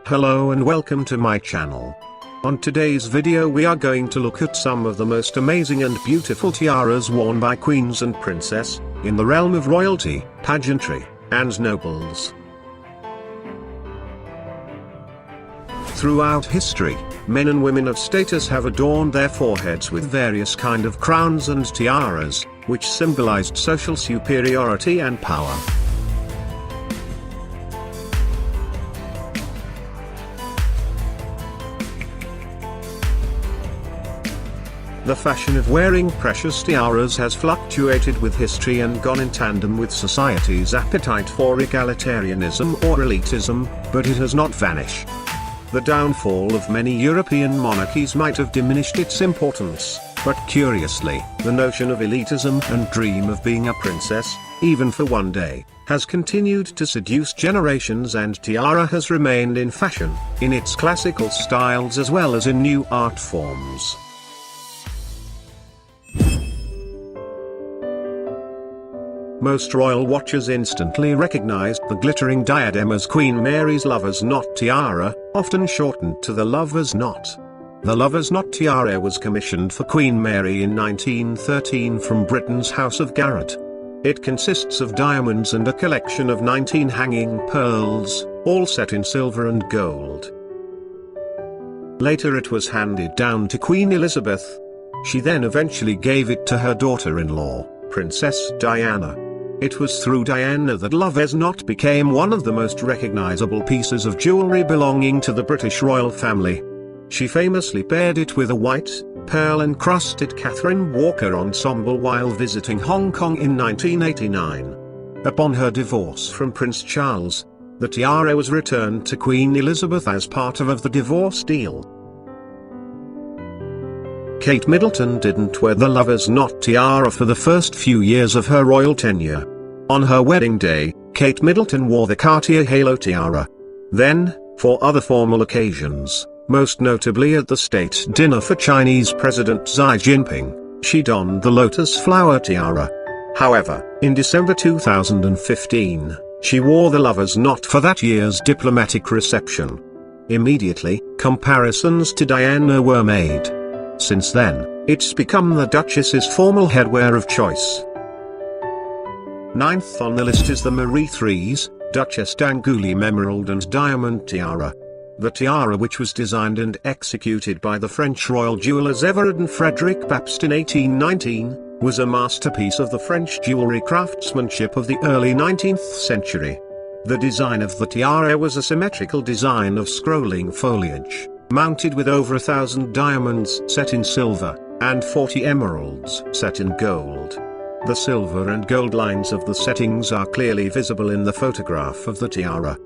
Hello and welcome to my channel. On today's video we are going to look at some of the most amazing and beautiful tiaras worn by queens and princess, in the realm of royalty, pageantry, and nobles. Throughout history, men and women of status have adorned their foreheads with various kind of crowns and tiaras, which symbolized social superiority and power. The fashion of wearing precious tiaras has fluctuated with history and gone in tandem with society's appetite for egalitarianism or elitism, but it has not vanished. The downfall of many European monarchies might have diminished its importance, but curiously, the notion of elitism and dream of being a princess, even for one day, has continued to seduce generations, and tiara has remained in fashion, in its classical styles as well as in new art forms. Most royal watchers instantly recognized the glittering diadem as Queen Mary's lover's knot tiara, often shortened to the lover's knot. The lover's knot tiara was commissioned for Queen Mary in 1913 from Britain's House of Garrett. It consists of diamonds and a collection of 19 hanging pearls, all set in silver and gold. Later it was handed down to Queen Elizabeth. She then eventually gave it to her daughter-in-law, Princess Diana. It was through Diana that lover's knot became one of the most recognizable pieces of jewelry belonging to the British royal family. She famously paired it with a white, pearl-encrusted Catherine Walker ensemble while visiting Hong Kong in 1989. Upon her divorce from Prince Charles, the tiara was returned to Queen Elizabeth as part of the divorce deal. Kate Middleton didn't wear the lover's knot tiara for the first few years of her royal tenure. On her wedding day, Kate Middleton wore the Cartier halo tiara. Then, for other formal occasions, most notably at the state dinner for Chinese President Xi Jinping, she donned the lotus flower tiara. However, in December 2015, she wore the lover's knot for that year's diplomatic reception. Immediately, comparisons to Diana were made. Since then, it's become the Duchess's formal headwear of choice. Ninth on the list is the Marie III's, Duchesse d'Angoulême Emerald and Diamond Tiara. The tiara, which was designed and executed by the French royal jewelers Everard and Frederic Baptiste in 1819, was a masterpiece of the French jewelry craftsmanship of the early 19th century. The design of the tiara was a symmetrical design of scrolling foliage, mounted with over 1,000 diamonds set in silver, and 40 emeralds set in gold. The silver and gold lines of the settings are clearly visible in the photograph of the tiara.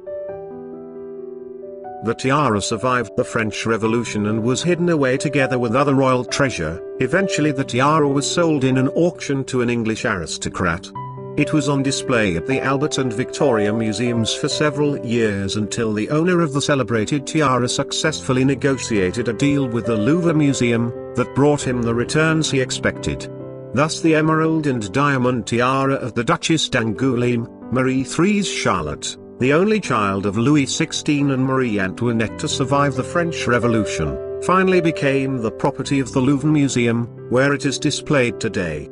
The tiara survived the French Revolution and was hidden away together with other royal treasure. Eventually the tiara was sold in an auction to an English aristocrat. It was on display at the Albert and Victoria Museums for several years until the owner of the celebrated tiara successfully negotiated a deal with the Louvre Museum that brought him the returns he expected. Thus the emerald and diamond tiara of the Duchesse d'Angoulême, Marie III's Charlotte, the only child of Louis XVI and Marie Antoinette to survive the French Revolution, finally became the property of the Louvre Museum, where it is displayed today.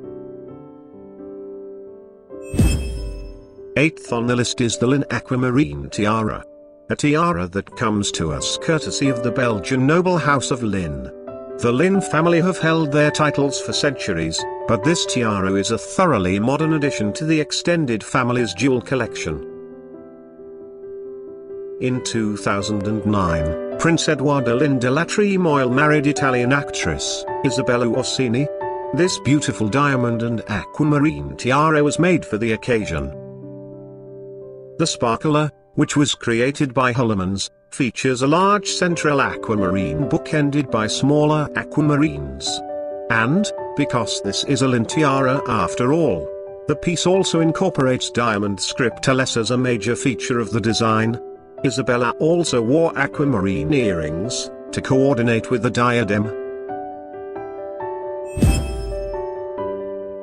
Eighth on the list is the Lynn Aquamarine Tiara. A tiara that comes to us courtesy of the Belgian noble house of Lynn. The Lynn family have held their titles for centuries, but this tiara is a thoroughly modern addition to the extended family's jewel collection. In 2009, Prince Edoardo Lynn della Tremoille married Italian actress Isabella Orsini. This beautiful diamond and aquamarine tiara was made for the occasion. The sparkler, which was created by Hollemans, features a large central aquamarine bookended by smaller aquamarines. And, because this is a Lynn tiara after all, the piece also incorporates diamond scriptures as a major feature of the design. Isabella also wore aquamarine earrings to coordinate with the diadem.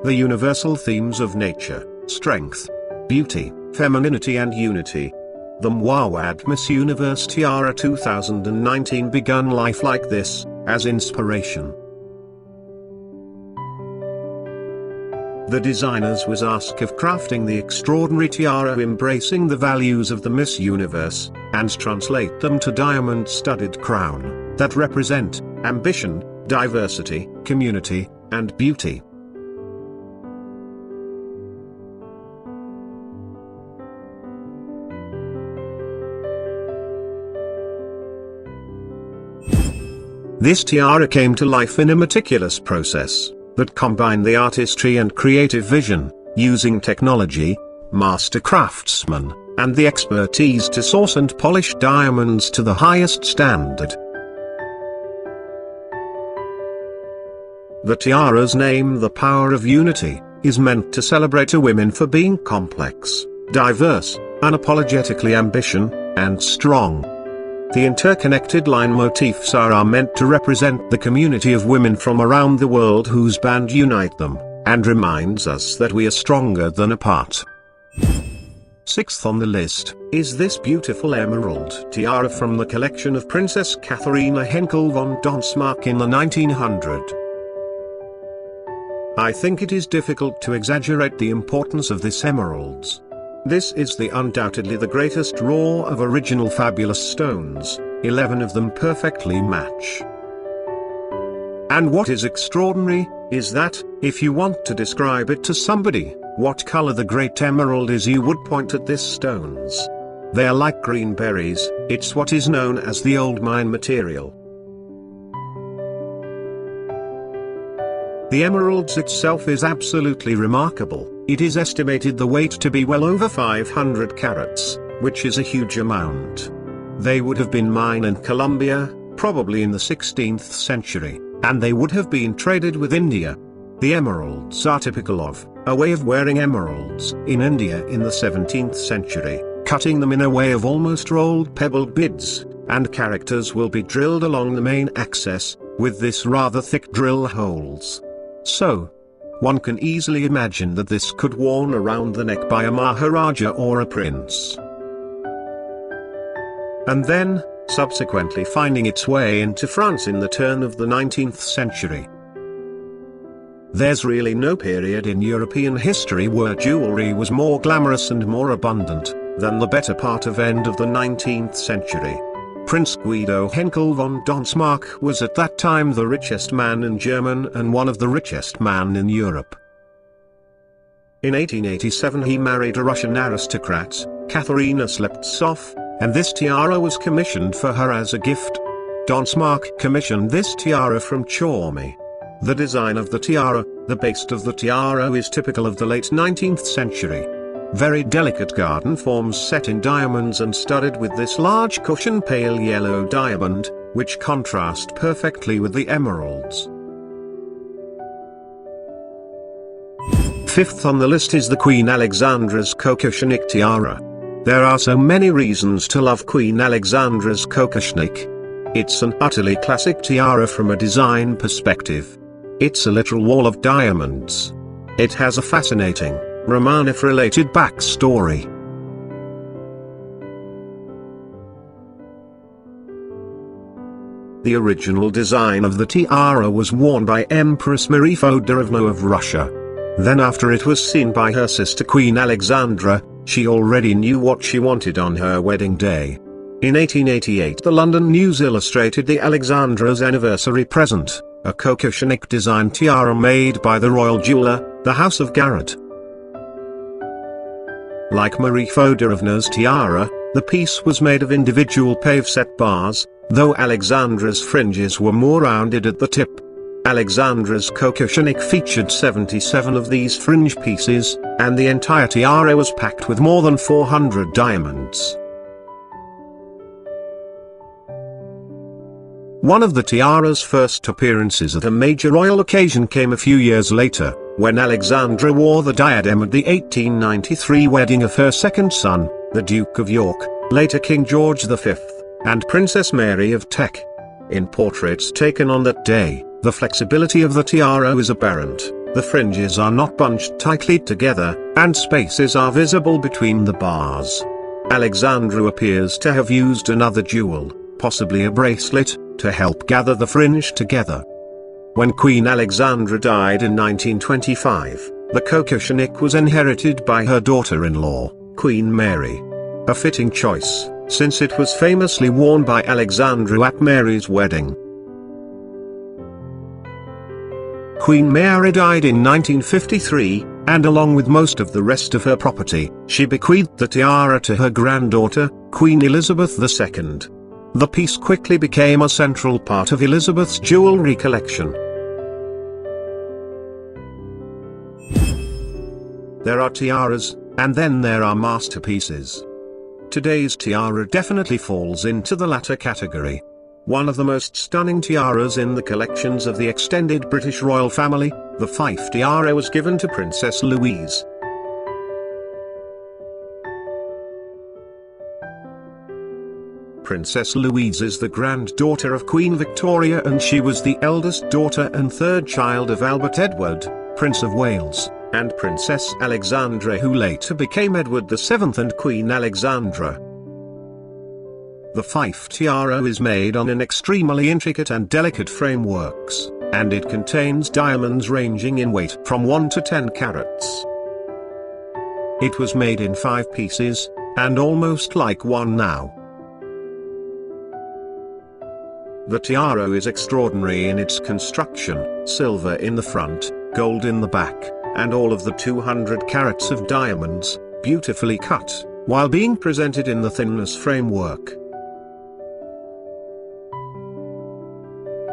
The universal themes of nature, strength, beauty, femininity and unity. The Mwawad Miss Universe Tiara 2019 began life like this, as inspiration. The designers was asked if crafting the extraordinary tiara embracing the values of the Miss Universe, and translate them to diamond-studded crown, that represent ambition, diversity, community, and beauty. This tiara came to life in a meticulous process that combined the artistry and creative vision, using technology, master craftsmen, and the expertise to source and polish diamonds to the highest standard. The tiara's name, The Power of Unity, is meant to celebrate a women for being complex, diverse, unapologetically ambitious, and strong. The interconnected line motifs are meant to represent the community of women from around the world whose band unite them, and reminds us that we are stronger than apart. Sixth on the list is this beautiful emerald tiara from the collection of Princess Katharina Henkel von Donsmarck in the 1900s. I think it is difficult to exaggerate the importance of this emeralds. This is undoubtedly the greatest raw of original fabulous stones, 11 of them perfectly match. And what is extraordinary, is that, if you want to describe it to somebody, what color the great emerald is, you would point at these stones. They are like green berries, it's what is known as the old mine material. The emeralds itself is absolutely remarkable. It is estimated the weight to be well over 500 carats, which is a huge amount. They would have been mined in Colombia, probably in the 16th century, and they would have been traded with India. The emeralds are typical of a way of wearing emeralds in India in the 17th century, cutting them in a way of almost rolled pebbled beads, and characters will be drilled along the main axis, with this rather thick drill holes. So, one can easily imagine that this could worn around the neck by a Maharaja or a prince. And then, subsequently finding its way into France in the turn of the 19th century. There's really no period in European history where jewelry was more glamorous and more abundant than the better part of end of the 19th century. Prince Guido Henkel von Donsmarck was at that time the richest man in Germany and one of the richest men in Europe. In 1887 he married a Russian aristocrat, Katharina Sleptsov, and this tiara was commissioned for her as a gift. Donsmarck commissioned this tiara from Chormy. The design of the tiara, the base of the tiara, is typical of the late 19th century. Very delicate garden forms set in diamonds and studded with this large cushion pale yellow diamond, which contrast perfectly with the emeralds. Fifth on the list is the Queen Alexandra's Kokoshnik tiara. There are so many reasons to love Queen Alexandra's Kokoshnik. It's an utterly classic tiara from a design perspective. It's a literal wall of diamonds. It has a fascinating, Romanov-related backstory. The original design of the tiara was worn by Empress Marie Feodorovna of Russia. Then after it was seen by her sister Queen Alexandra, she already knew what she wanted on her wedding day. In 1888 the London News illustrated the Alexandra's anniversary present, a Kokoshnik design tiara made by the royal jeweler, the House of Garrett. Like Marie Feodorovna's tiara, the piece was made of individual pave-set bars, though Alexandra's fringes were more rounded at the tip. Alexandra's Kokoshnik featured 77 of these fringe pieces, and the entire tiara was packed with more than 400 diamonds. One of the tiara's first appearances at a major royal occasion came a few years later, when Alexandra wore the diadem at the 1893 wedding of her second son, the Duke of York, later King George V, and Princess Mary of Teck. In portraits taken on that day, the flexibility of the tiara is apparent, the fringes are not bunched tightly together, and spaces are visible between the bars. Alexandra appears to have used another jewel, possibly a bracelet, to help gather the fringe together. When Queen Alexandra died in 1925, the coquillage was inherited by her daughter-in-law, Queen Mary. A fitting choice, since it was famously worn by Alexandra at Mary's wedding. Queen Mary died in 1953, and along with most of the rest of her property, she bequeathed the tiara to her granddaughter, Queen Elizabeth II. The piece quickly became a central part of Elizabeth's jewelry collection. There are tiaras, and then there are masterpieces. Today's tiara definitely falls into the latter category. One of the most stunning tiaras in the collections of the extended British royal family, the Fife tiara, was given to Princess Louise. Princess Louise is the granddaughter of Queen Victoria, and she was the eldest daughter and third child of Albert Edward, Prince of Wales, and Princess Alexandra, who later became Edward VII and Queen Alexandra. The Fife tiara is made on an extremely intricate and delicate frameworks, and it contains diamonds ranging in weight from 1 to 10 carats. It was made in 5 pieces, and almost like one now. The tiara is extraordinary in its construction: silver in the front, gold in the back, and all of the 200 carats of diamonds, beautifully cut, while being presented in the thinness framework.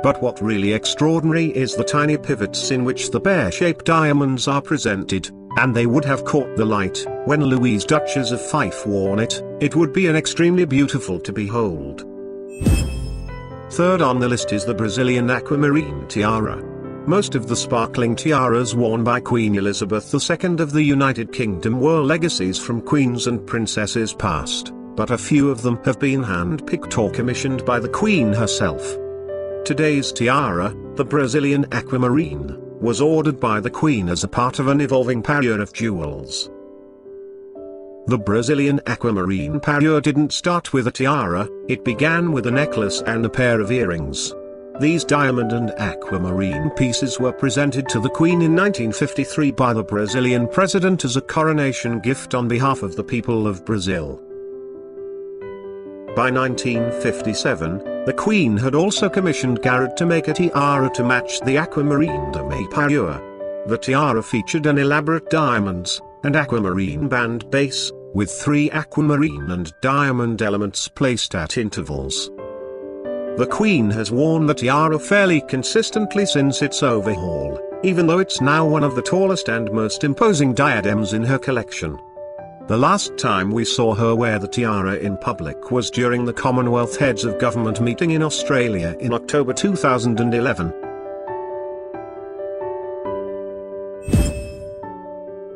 But what really extraordinary is the tiny pivots in which the pear-shaped diamonds are presented, and they would have caught the light. When Louise, Duchess of Fife, worn it, it would be an extremely beautiful to behold. Third on the list is the Brazilian aquamarine tiara. Most of the sparkling tiaras worn by Queen Elizabeth II of the United Kingdom were legacies from queens and princesses past, but a few of them have been hand-picked or commissioned by the Queen herself. Today's tiara, the Brazilian aquamarine, was ordered by the Queen as a part of an evolving parure of jewels. The Brazilian aquamarine parure didn't start with a tiara, it began with a necklace and a pair of earrings. These diamond and aquamarine pieces were presented to the Queen in 1953 by the Brazilian president as a coronation gift on behalf of the people of Brazil. By 1957, the Queen had also commissioned Garrett to make a tiara to match the aquamarine demi parure. The tiara featured an elaborate diamonds and aquamarine band base, with 3 aquamarine and diamond elements placed at intervals. The Queen has worn the tiara fairly consistently since its overhaul, even though it's now one of the tallest and most imposing diadems in her collection. The last time we saw her wear the tiara in public was during the Commonwealth Heads of Government meeting in Australia in October 2011.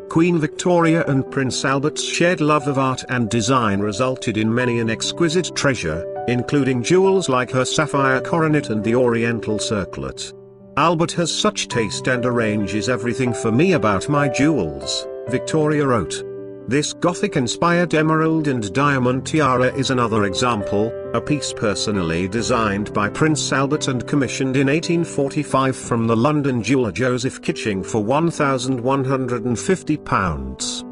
Queen Victoria and Prince Albert's shared love of art and design resulted in many an exquisite treasure, including jewels like her sapphire coronet and the Oriental circlet. "Albert has such taste and arranges everything for me about my jewels," Victoria wrote. This Gothic-inspired emerald and diamond tiara is another example, a piece personally designed by Prince Albert and commissioned in 1845 from the London jeweller Joseph Kitching for £1,150.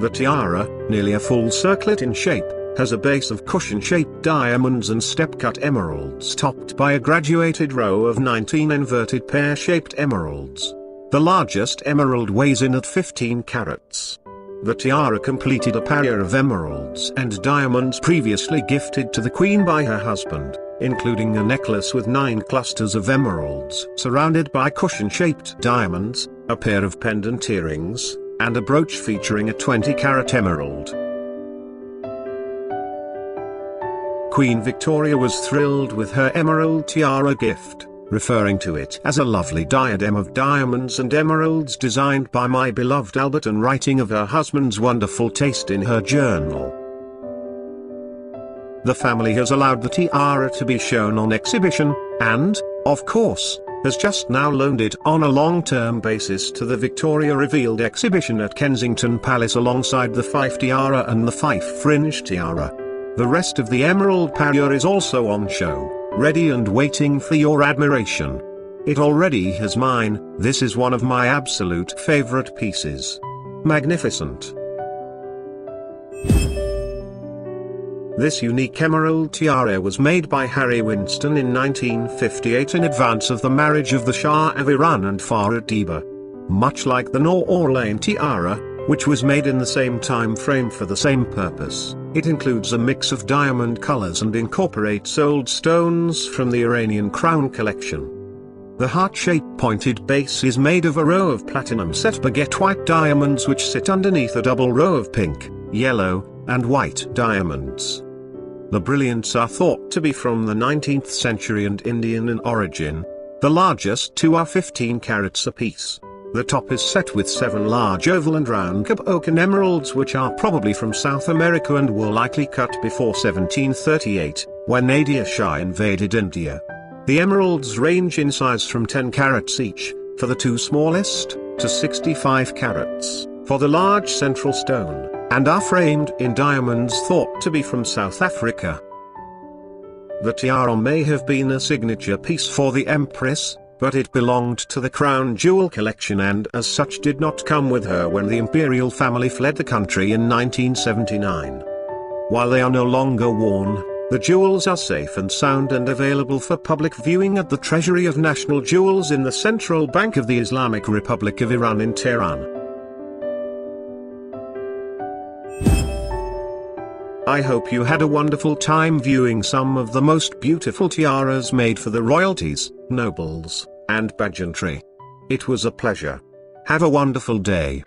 The tiara, nearly a full circlet in shape, has a base of cushion-shaped diamonds and step-cut emeralds topped by a graduated row of 19 inverted pear-shaped emeralds. The largest emerald weighs in at 15 carats. The tiara completed a parure of emeralds and diamonds previously gifted to the Queen by her husband, including a necklace with 9 clusters of emeralds surrounded by cushion-shaped diamonds, a pair of pendant earrings, and a brooch featuring a 20-carat emerald. Queen Victoria was thrilled with her emerald tiara gift, referring to it as a lovely diadem of diamonds and emeralds designed by my beloved Albert, and writing of her husband's wonderful taste in her journal. The family has allowed the tiara to be shown on exhibition, and, of course, has just now loaned it on a long-term basis to the Victoria Revealed exhibition at Kensington Palace alongside the Fife Tiara and the Fife Fringe Tiara. The rest of the emerald parure is also on show, ready and waiting for your admiration. It already has mine. This is one of my absolute favorite pieces. Magnificent. This unique emerald tiara was made by Harry Winston in 1958 in advance of the marriage of the Shah of Iran and Farah Diba. Much like the Noor Orleans tiara, which was made in the same time frame for the same purpose, it includes a mix of diamond colors and incorporates old stones from the Iranian crown collection. The heart-shaped pointed base is made of a row of platinum set baguette white diamonds which sit underneath a double row of pink, yellow, and white diamonds. The brilliants are thought to be from the 19th century and Indian in origin. The largest two are 15 carats apiece. The top is set with 7 large oval and round Cabocan emeralds which are probably from South America and were likely cut before 1738, when Nadir Shah invaded India. The emeralds range in size from 10 carats each, for the 2 smallest, to 65 carats, for the large central stone, and are framed in diamonds thought to be from South Africa. The tiara may have been a signature piece for the Empress, but it belonged to the crown jewel collection and as such did not come with her when the imperial family fled the country in 1979. While they are no longer worn, the jewels are safe and sound and available for public viewing at the Treasury of National Jewels in the Central Bank of the Islamic Republic of Iran in Tehran. I hope you had a wonderful time viewing some of the most beautiful tiaras made for the royalties, nobles, and pageantry. It was a pleasure. Have a wonderful day.